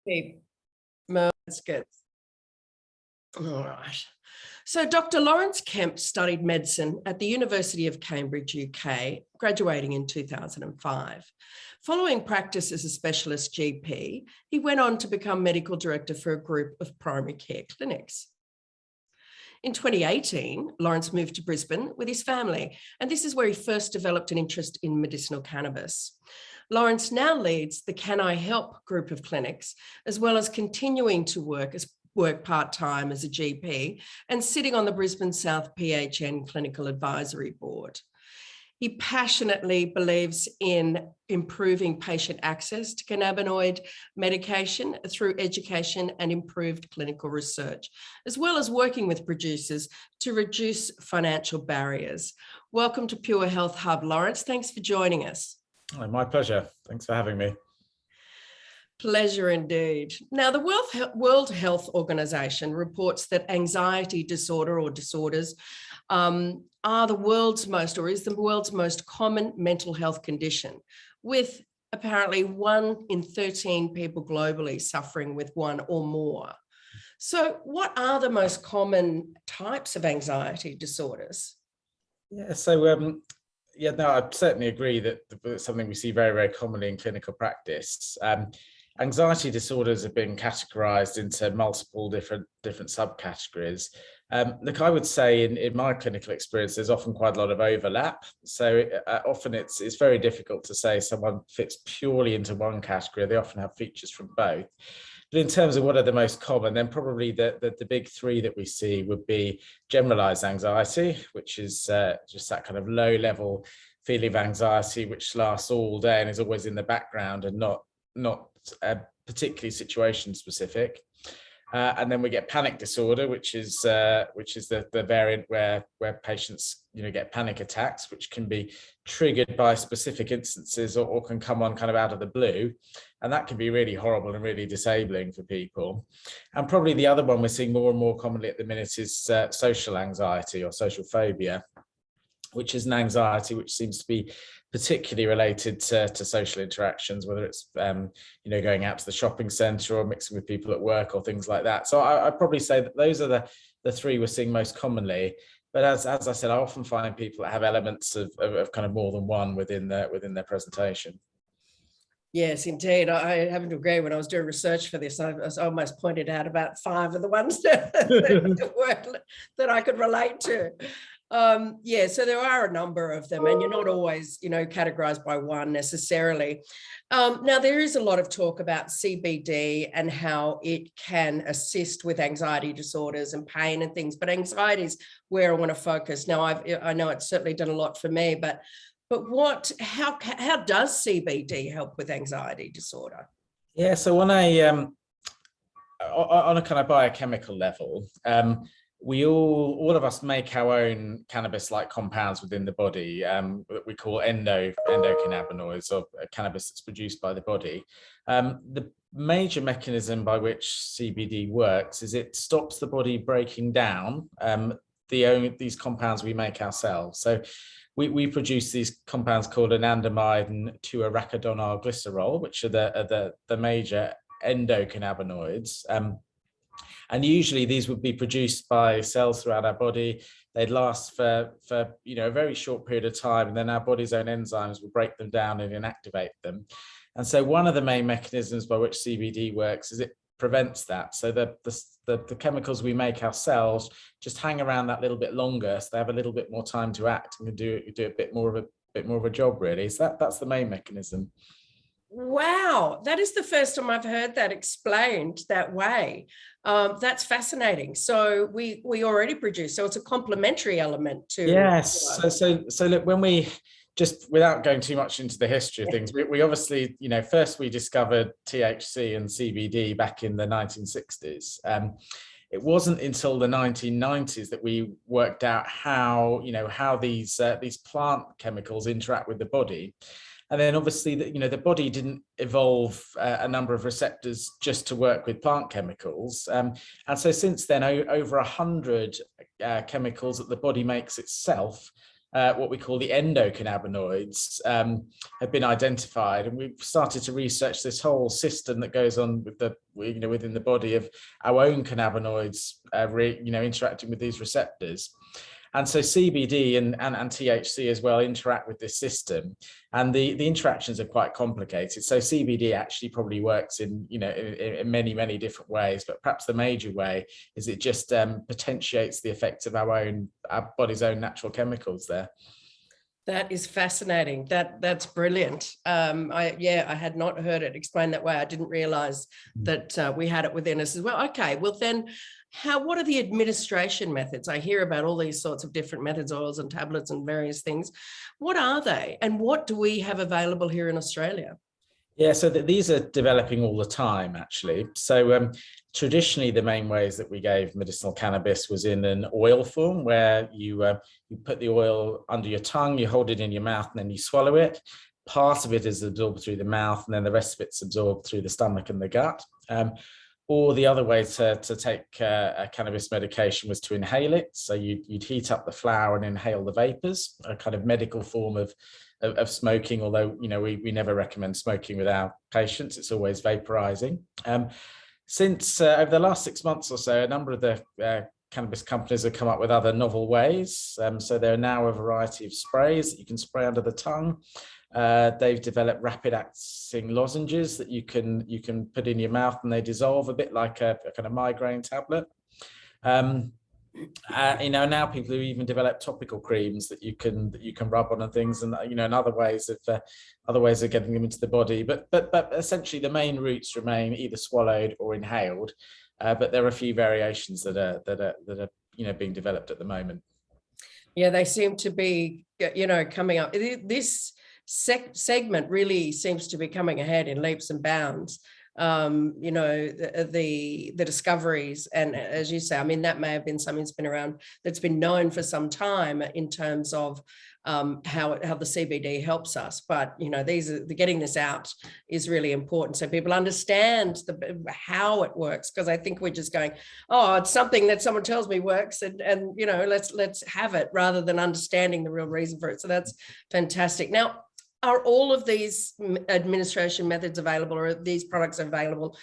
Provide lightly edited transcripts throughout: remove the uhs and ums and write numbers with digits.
Okay, that's good. All right. So Dr. Laurence Kemp studied medicine at the University of Cambridge, UK, graduating in 2005. Following practice as a specialist GP, he went on to become medical director for a group of primary care clinics. In 2018, Laurence moved to Brisbane with his family, and this is where he first developed an interest in medicinal cannabis. Laurence now leads the Can I Help group of clinics, as well as continuing to work part-time as a GP and sitting on the Brisbane South PHN Clinical Advisory Board. He passionately believes in improving patient access to cannabinoid medication through education and improved clinical research, as well as working with producers to reduce financial barriers. Welcome to Pure Health Hub, Laurence. Thanks for joining us. Oh, my pleasure. Thanks for having me. Pleasure indeed. Now, the World Health Organization reports that anxiety disorder or disorders are the world's most, or is the world's most common mental health condition, with apparently 1 in 13 people globally suffering with one or more. So what are the most common types of anxiety disorders? Yeah, so I certainly agree that it's something we see very, very commonly in clinical practice. Anxiety disorders have been categorized into multiple different subcategories. Look, I would say in my clinical experience, there's often quite a lot of overlap. So often it's very difficult to say someone fits purely into one category. They often have features from both. But in terms of what are the most common, then probably the big three that we see would be generalized anxiety, which is just that kind of low level feeling of anxiety, which lasts all day and is always in the background and not particularly situation specific. And then we get panic disorder, which is the variant where patients get panic attacks, which can be triggered by specific instances or can come on kind of out of the blue, and that can be really horrible and really disabling for people. And probably the other one we're seeing more and more commonly at the minute is social anxiety or social phobia, which is an anxiety which seems to be particularly related to social interactions, whether it's going out to the shopping centre or mixing with people at work or things like that. So I'd probably say that those are the three we're seeing most commonly. But as I said, I often find people that have elements of kind of more than one within their presentation. Yes, indeed. I happen to agree. When I was doing research for this, I almost pointed out about 5 of the ones that I could relate to. So there are a number of them, and you're not always, categorized by one necessarily. Now, there is a lot of talk about CBD and how it can assist with anxiety disorders and pain and things, but anxiety is where I want to focus. Now, I know it's certainly done a lot for me, but how does CBD help with anxiety disorder? Yeah, so on a kind of biochemical level, we all of us make our own cannabis-like compounds within the body that we call endocannabinoids, or cannabis that's produced by the body. The major mechanism by which CBD works is it stops the body breaking down these compounds we make ourselves. So we produce these compounds called anandamide and 2-arachidonyl glycerol, which are the major endocannabinoids. And usually these would be produced by cells throughout our body. They'd last for a very short period of time, and then our body's own enzymes will break them down and inactivate them. And so one of the main mechanisms by which CBD works is it prevents that. So the chemicals we make ourselves just hang around that little bit longer, so they have a little bit more time to act and can do a bit more of a job, really. So that's the main mechanism. Wow, that is the first time I've heard that explained that way. That's fascinating. So we already produce, so it's a complementary element to. Yes. So look, when we just, without going too much into the history of things, we obviously, first we discovered THC and CBD back in the 1960s. It wasn't until the 1990s that we worked out how these plant chemicals interact with the body. And then obviously the body didn't evolve a number of receptors just to work with plant chemicals. And so since then, over 100 chemicals that the body makes itself what we call the endocannabinoids have been identified, and we've started to research this whole system that goes on with the within the body of our own cannabinoids interacting with these receptors. And so CBD and THC as well interact with this system, and the interactions are quite complicated. So CBD actually probably works in many different ways, but perhaps the major way is it just potentiates the effects of our body's own natural chemicals there. That is fascinating. That's brilliant. I had not heard it explained that way. I didn't realize that we had it within us as well. Okay, well then, what are the administration methods? I hear about all these sorts of different methods, oils and tablets and various things. What are they, and what do we have available here in Australia? Yeah, so these are developing all the time, actually. So traditionally, the main ways that we gave medicinal cannabis was in an oil form, where you put the oil under your tongue, you hold it in your mouth, and then you swallow it. Part of it is absorbed through the mouth, and then the rest of it's absorbed through the stomach and the gut. Or the other way to take a cannabis medication was to inhale it. So you'd heat up the flower and inhale the vapors, a kind of medical form of smoking, although we never recommend smoking with our patients. It's always vaporizing. Since over the last 6 months or so, a number of the cannabis companies have come up with other novel ways. So there are now a variety of sprays that you can spray under the tongue. They've developed rapid acting lozenges that you can put in your mouth, and they dissolve a bit like a kind of migraine tablet. Now people have even developed topical creams that you can rub on and things, and and other ways of getting them into the body. But essentially the main routes remain either swallowed or inhaled. But there are a few variations that are being developed at the moment. Yeah, they seem to be coming up. This segment really seems to be coming ahead in leaps and bounds. The discoveries, and as you say, I mean, that may have been something that's been around, that's been known for some time in terms of how the CBD helps us. But getting this out is really important, so people understand how it works. Because I think we're just going, oh, it's something that someone tells me works, and let's have it, rather than understanding the real reason for it. So that's fantastic. Now, are all of these administration methods available, or are these products available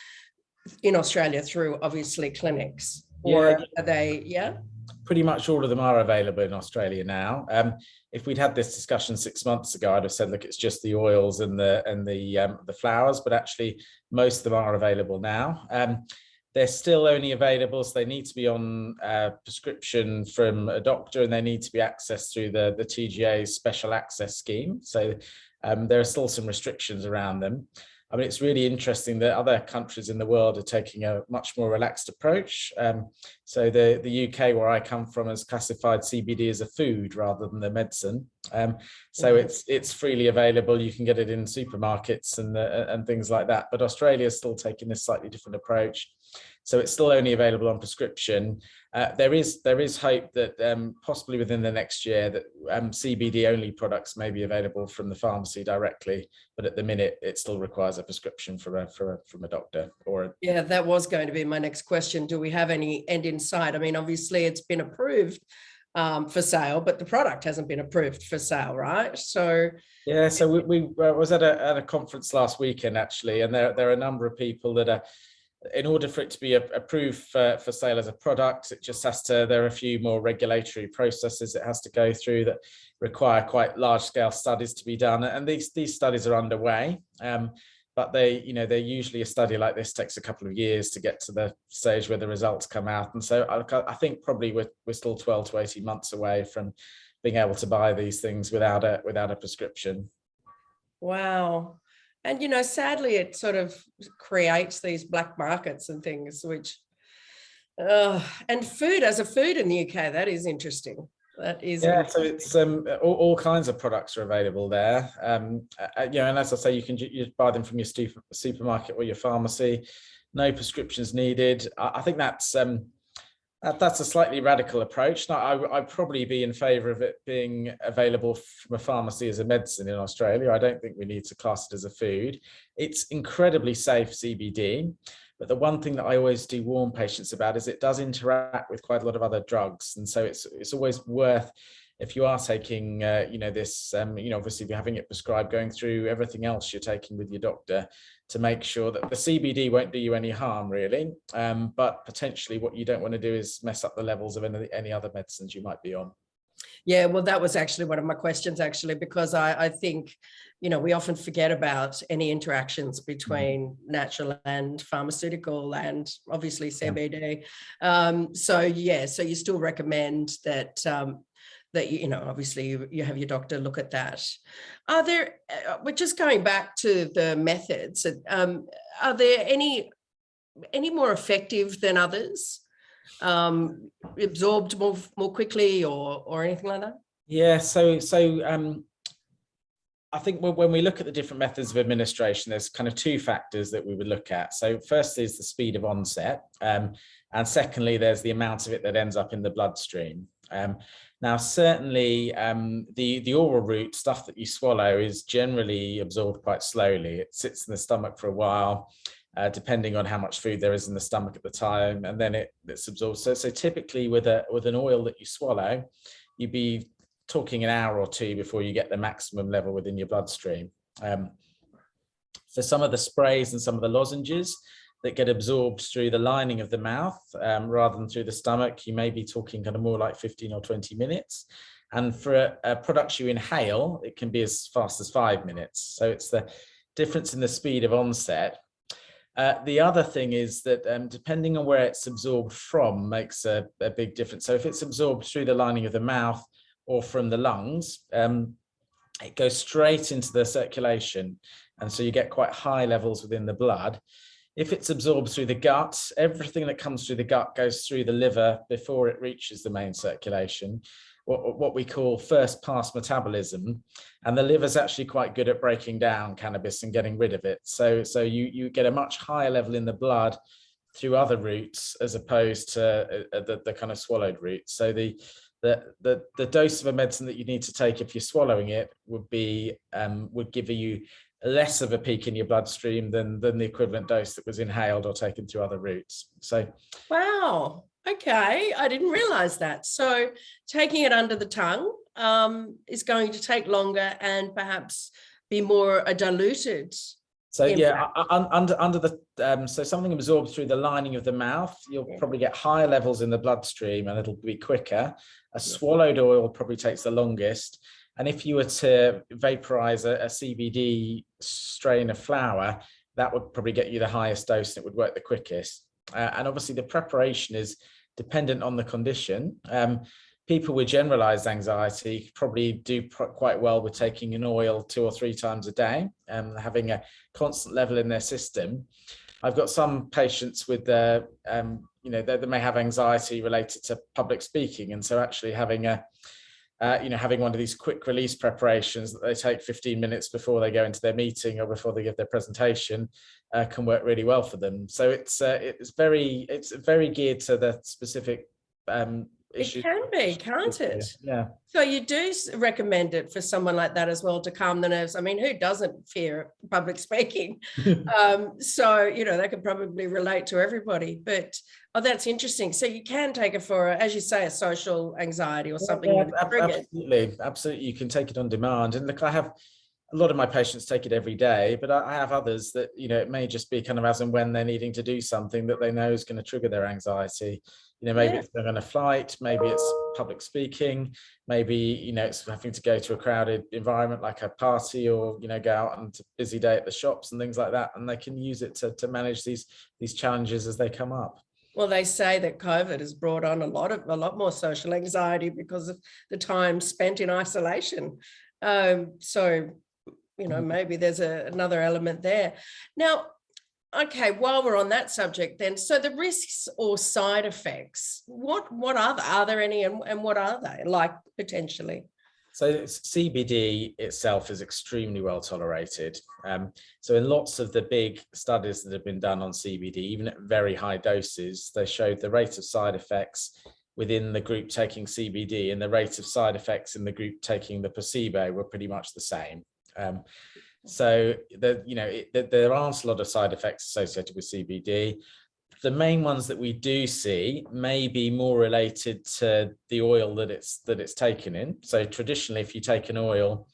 in Australia through obviously clinics? Or are they, Pretty much all of them are available in Australia now. If we'd had this discussion 6 months ago, I'd have said, look, it's just the oils and the flowers, but actually most of them are available now. They're still only available, so they need to be on prescription from a doctor, and they need to be accessed through the TGA's special access scheme. So there are still some restrictions around them. I mean, it's really interesting that other countries in the world are taking a much more relaxed approach. So the UK, where I come from, has classified CBD as a food rather than a medicine. So it's freely available. You can get it in supermarkets and things like that. But Australia is still taking this slightly different approach. So it's still only available on prescription. There is hope that possibly within the next year that CBD only products may be available from the pharmacy directly, but at the minute it still requires a prescription from a doctor. Yeah, that was going to be my next question. Do we have any end in sight? I mean, obviously it's been approved for sale, but the product hasn't been approved for sale, right? So yeah, so we was at a conference last weekend actually, and there are a number of people that are, in order for it to be approved for sale as a product, it just has to, there are a few more regulatory processes it has to go through that require quite large scale studies to be done. And these studies are underway. But they're usually, a study like this takes a couple of years to get to the stage where the results come out. And so I think probably we're still 12 to 18 months away from being able to buy these things without a prescription. Wow. And, sadly, it sort of creates these black markets and things, which, and food as a food in the UK, that is interesting. That is so it's all kinds of products are available there. And as I say, you buy them from your supermarket or your pharmacy. No prescriptions needed. I think that's a slightly radical approach. Now, I'd probably be in favour of it being available from a pharmacy as a medicine in Australia. I don't think we need to class it as a food. It's incredibly safe CBD, but the one thing that I always do warn patients about is it does interact with quite a lot of other drugs, and so it's always worth if you are taking, this, obviously if you're having it prescribed, going through everything else you're taking with your doctor to make sure that the CBD won't do you any harm, really. But potentially what you don't want to do is mess up the levels of any other medicines you might be on. Yeah, well, that was actually one of my questions, actually, because I think, we often forget about any interactions between natural and pharmaceutical and obviously CBD. So you still recommend that, obviously you have your doctor look at that. Are there, we're just going back to the methods, are there any more effective than others? Absorbed more quickly or anything like that? Yeah, so I think when we look at the different methods of administration, there's kind of two factors that we would look at. So first is the speed of onset, and secondly, there's the amount of it that ends up in the bloodstream. Now, certainly, the oral route, stuff that you swallow, is generally absorbed quite slowly. It sits in the stomach for a while, depending on how much food there is in the stomach at the time, and then it's absorbed. So typically with an oil that you swallow, you'd be talking an hour or two before you get the maximum level within your bloodstream. For some of the sprays and some of the lozenges that get absorbed through the lining of the mouth rather than through the stomach, you may be talking kind of more like 15 or 20 minutes. And for products you inhale, it can be as fast as 5 minutes. So it's the difference in the speed of onset. The other thing is that depending on where it's absorbed from makes a big difference. So if it's absorbed through the lining of the mouth or from the lungs, it goes straight into the circulation. And so you get quite high levels within the blood. If it's absorbed through the gut, everything that comes through the gut goes through the liver before it reaches the main circulation, what we call first pass metabolism. And the liver's actually quite good at breaking down cannabis and getting rid of it. So you get a much higher level in the blood through other routes as opposed to the kind of swallowed route. So the dose of a medicine that you need to take if you're swallowing it would give you less of a peak in your bloodstream than the equivalent dose that was inhaled or taken through other routes. So, wow, okay, I didn't realize that. So taking it under the tongue is going to take longer and perhaps be more diluted. So yeah, under the so something absorbed through the lining of the mouth, you'll probably get higher levels in the bloodstream and it'll be quicker. A swallowed oil probably takes the longest. And if you were to vaporize a CBD strain of flower, that would probably get you the highest dose and it would work the quickest. And obviously the preparation is dependent on the condition. People with generalized anxiety probably do quite well with taking an oil 2 or 3 times a day and having a constant level in their system. I've got some patients with they may have anxiety related to public speaking, and so actually having having one of these quick release preparations that they take 15 minutes before they go into their meeting or before they give their presentation can work really well for them. So it's very geared to the specific issue. It can be, can't it? Yeah. So you do recommend it for someone like that as well, to calm the nerves. I mean, who doesn't fear public speaking? So, they could probably relate to everybody, but that's interesting. So you can take it for, as you say, a social anxiety or something. Yeah, absolutely. You can take it on demand. And look, I have a lot of my patients take it every day, but I have others that, it may just be kind of as and when they're needing to do something that they know is going to trigger their anxiety. Maybe it's going on a flight, maybe it's public speaking, maybe, it's having to go to a crowded environment like a party or, go out on a busy day at the shops and things like that. And they can use it to manage these challenges as they come up. Well, they say that COVID has brought on a lot more social anxiety because of the time spent in isolation. So, maybe there's another element there. Now, okay, while we're on that subject then, so the risks or side effects, what are there any and what are they like potentially? So CBD itself is extremely well tolerated. So in lots of the big studies that have been done on CBD, even at very high doses, they showed the rate of side effects within the group taking CBD and the rate of side effects in the group taking the placebo were pretty much the same. So there aren't a lot of side effects associated with CBD. the main ones that we do see may be more related to the oil that it's taken in. So traditionally, if you take an oil,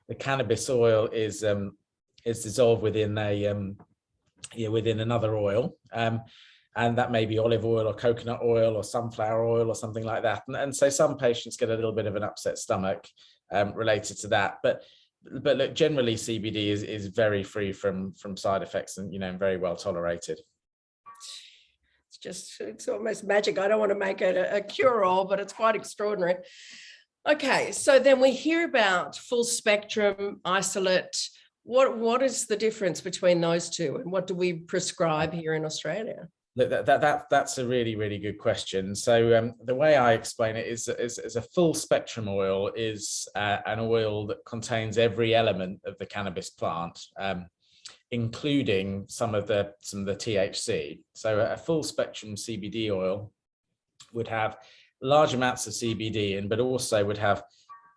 the cannabis oil is dissolved within within another oil, and that may be olive oil or coconut oil or sunflower oil or something like that. And so some patients get a little bit of an upset stomach related to that. But look, generally CBD is very free from side effects and very well tolerated. It's almost magic. I don't want to make it a cure-all, but it's quite extraordinary. Okay, so then we hear about full spectrum, isolate. What is the difference between those two, and what do we prescribe here in Australia? That's a really, really good question. So the way I explain it is a full spectrum oil is an oil that contains every element of the cannabis plant, including some of the THC. So a full spectrum CBD oil would have large amounts of CBD in, but also would have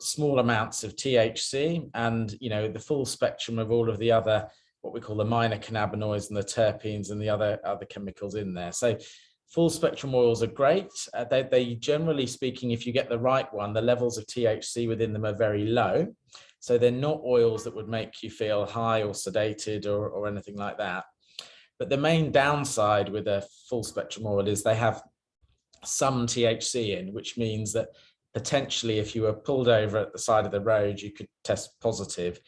small amounts of THC and the full spectrum of all of the other, what we call the minor cannabinoids and the terpenes and the other chemicals in there. So full spectrum oils are great. They generally speaking, if you get the right one, the levels of THC within them are very low. So they're not oils that would make you feel high or sedated or anything like that. But the main downside with a full spectrum oil is they have some THC in, which means that potentially if you were pulled over at the side of the road, you could test positive,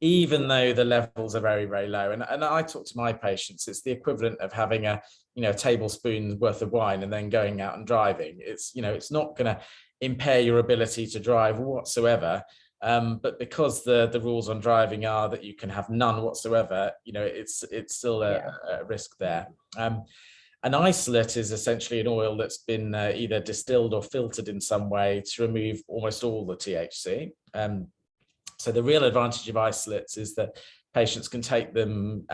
even though the levels are very, very low. And I talk to my patients, it's the equivalent of having a tablespoon worth of wine and then going out and driving. It's not going to impair your ability to drive whatsoever. But because the rules on driving are that you can have none whatsoever, it's still a risk there. An isolate is essentially an oil that's been either distilled or filtered in some way to remove almost all the THC. So the real advantage of isolates is that patients can take them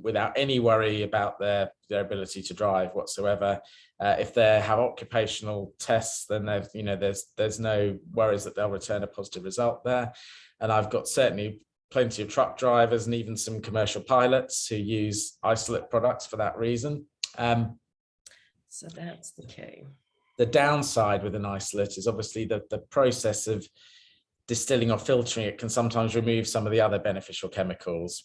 without any worry about their ability to drive whatsoever. If they have occupational tests, then there's no worries that they'll return a positive result there. And I've got certainly plenty of truck drivers and even some commercial pilots who use isolate products for that reason. So that's the key. The downside with an isolate is obviously the process of distilling or filtering it can sometimes remove some of the other beneficial chemicals.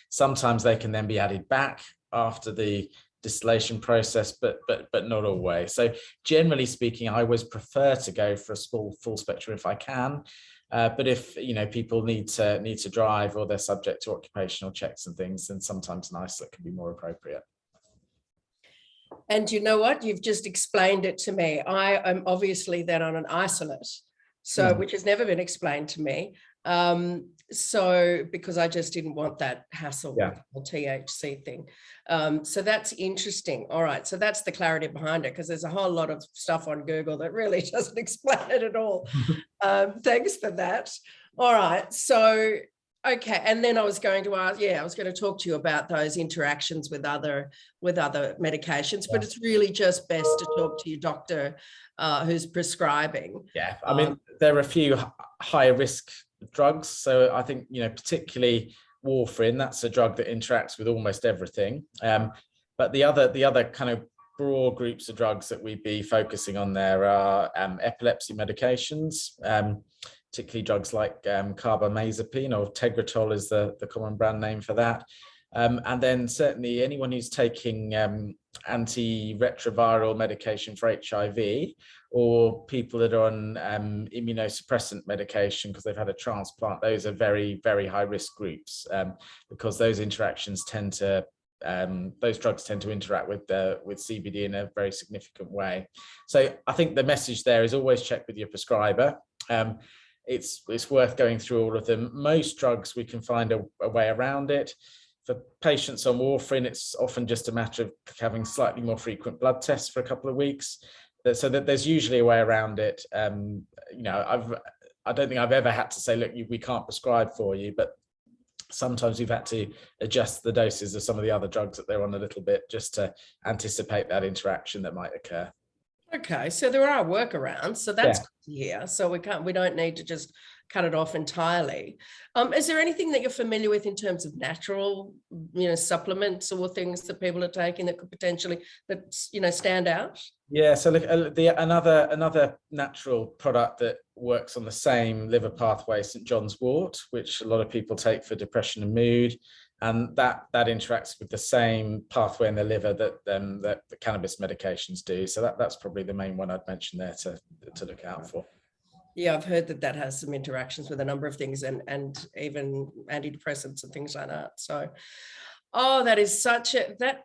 Sometimes they can then be added back after the distillation process, but not always. So generally speaking, I always prefer to go for a full spectrum if I can. But if people need to drive or they're subject to occupational checks and things, then sometimes an isolate can be more appropriate. And you know what? You've just explained it to me. I am obviously then on an isolate, so which has never been explained to me. So because I just didn't want that hassle with the THC thing. So that's interesting. All right. So that's the clarity behind it, because there's a whole lot of stuff on Google that really doesn't explain it at all. Thanks for that. All right. So, okay. And then I was going to ask, I was going to talk to you about those interactions with other medications, but it's really just best to talk to your doctor who's prescribing. Yeah. I mean, there are a few higher risk drugs. So I think, particularly warfarin, that's a drug that interacts with almost everything. But the other kind of broad groups of drugs that we'd be focusing on there are epilepsy medications, particularly drugs like carbamazepine, or Tegretol is the common brand name for that. And then certainly anyone who's taking antiretroviral medication for HIV, or people that are on immunosuppressant medication because they've had a transplant, those are very, very high risk groups, because those interactions those drugs tend to interact with CBD in a very significant way. So I think the message there is always check with your prescriber. It's worth going through all of them. Most drugs we can find a way around it. For patients on warfarin, it's often just a matter of having slightly more frequent blood tests for a couple of weeks. So that there's usually a way around it. I don't think I've ever had to say, look, we can't prescribe for you, but sometimes we've had to adjust the doses of some of the other drugs that they're on a little bit, just to anticipate that interaction that might occur. Okay, so there are workarounds, so that's good to hear. So we don't need to just cut it off entirely. Is there anything that you're familiar with in terms of natural, supplements or things that people are taking that could potentially, stand out? Yeah, so look, another natural product that works on the same liver pathway, St. John's wort, which a lot of people take for depression and mood, and that interacts with the same pathway in the liver that the cannabis medications do. So that's probably the main one I'd mention there to look out for. Yeah, I've heard that has some interactions with a number of things and even antidepressants and things like that. So, that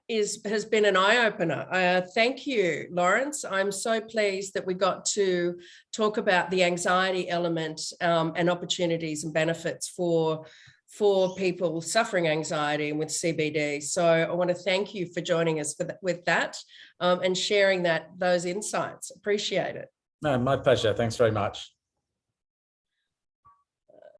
has been an eye-opener. Thank you, Laurence. I'm so pleased that we got to talk about the anxiety element and opportunities and benefits for people suffering anxiety and with CBD. So I want to thank you for joining us with that and sharing those insights. Appreciate it. No, my pleasure. Thanks very much.